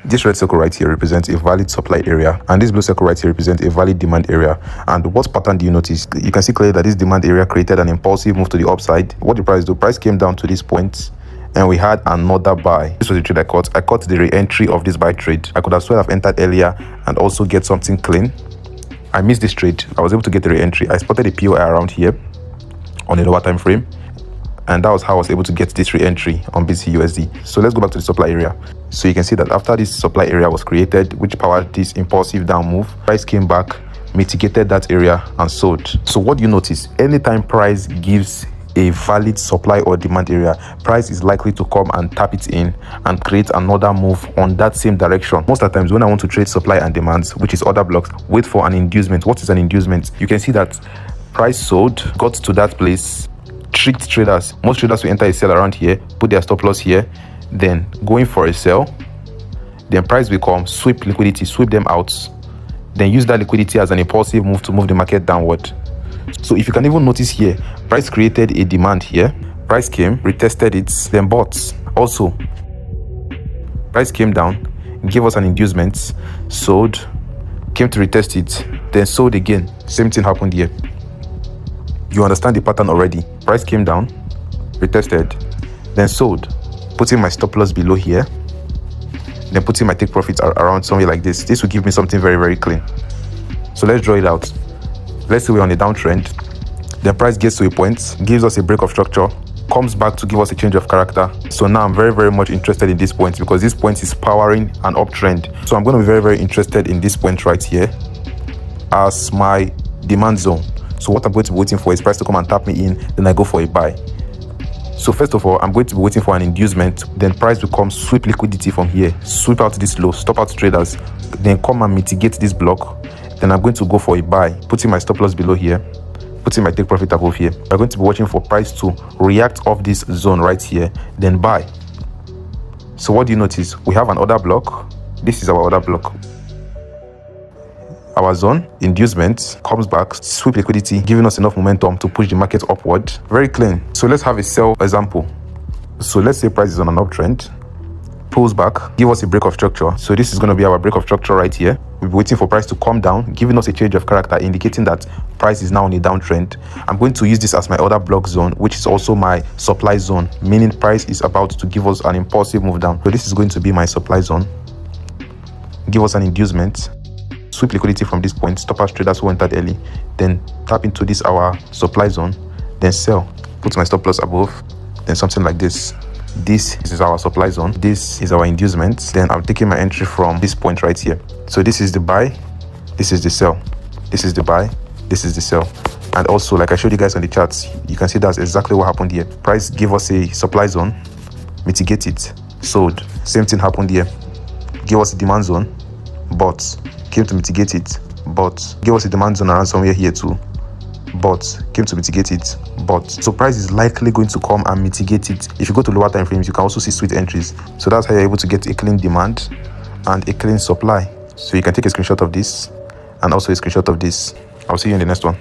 This red circle right here represents a valid supply area, and this blue circle right here represents a valid demand area. And what pattern do you notice? You can see clearly that this demand area created an impulsive move to the upside. What the price do? Price came down to this point, and we had another buy. This was the trade I caught. I caught the re-entry of this buy trade. I could as well have entered earlier and also get something clean. I missed this trade. I was able to get the re-entry. I spotted a POI around here on a lower time frame, and that was how I was able to get this re-entry on BTC/USD. So let's go back to the supply area. So you can see that after this supply area was created, which powered this impulsive down move, price came back, mitigated that area and sold. So what do you notice? Anytime price gives a valid supply or demand area, price is likely to come and tap it in and create another move on that same direction. Most of the times when I want to trade supply and demands, which is order blocks, wait for an inducement. What is an inducement? You can see that price sold, got to that place, tricked traders. Most traders will enter a sell around here, put their stop loss here, then going for a sell, then price will come, sweep liquidity, sweep them out, then use that liquidity as an impulsive move to move the market downward. So if you can even notice here, price created a demand here, price came, retested it, then bought. Also, price came down, gave us an inducement, sold, came to retest it, then sold again. Same thing happened here. You understand the pattern already. Price came down, retested, then sold, putting my stop loss below here, then putting my take profits around somewhere like this. This will give me something very, very clean. So let's draw it out. Let's say we're on a downtrend. The price gets to a point, gives us a break of structure, comes back to give us a change of character. So now I'm very, very much interested in this point because this point is powering an uptrend. So I'm going to be very, very interested in this point right here as my demand zone. So what I'm going to be waiting for is price to come and tap me in, then I go for a buy. So first of all, I'm going to be waiting for an inducement, then price will come, sweep liquidity from here, sweep out this low, stop out traders, then come and mitigate this block. Then I'm going to go for a buy, putting my stop loss below here, putting my take profit above here. I'm going to be watching for price to react off this zone right here, then buy. So what do you notice? We have an order block. This is our order block. Our zone, inducement, comes back, sweep liquidity, giving us enough momentum to push the market upward. Very clean. So let's have a sell example. So let's say price is on an uptrend, pulls back, give us a break of structure. So this is going to be our break of structure right here. We'll be waiting for price to come down, giving us a change of character, indicating that price is now on a downtrend. I'm going to use this as my order block zone, which is also my supply zone, meaning price is about to give us an impulsive move down. So this is going to be my supply zone. Give us an inducement, sweep liquidity from this point, stop out traders who entered early, then tap into this our supply zone, then sell, put my stop loss above, then something like this. This is our supply zone, this is our inducement, then I'm taking my entry from this point right here. So this is the buy, this is the sell, this is the buy, this is the sell. And also, like I showed you guys on the charts, you can see that's exactly what happened here. Price gave us a supply zone, mitigate it, sold. Same thing happened here. Give us a demand zone, bought, came to mitigate it, bought. Give us a demand zone around somewhere here too, bought, came to mitigate it, bought. So price is likely going to come and mitigate it. If you go to lower time frames, you can also see sweet entries. So that's how you're able to get a clean demand and a clean supply. So you can take a screenshot of this and also a screenshot of this. I'll see you in the next one.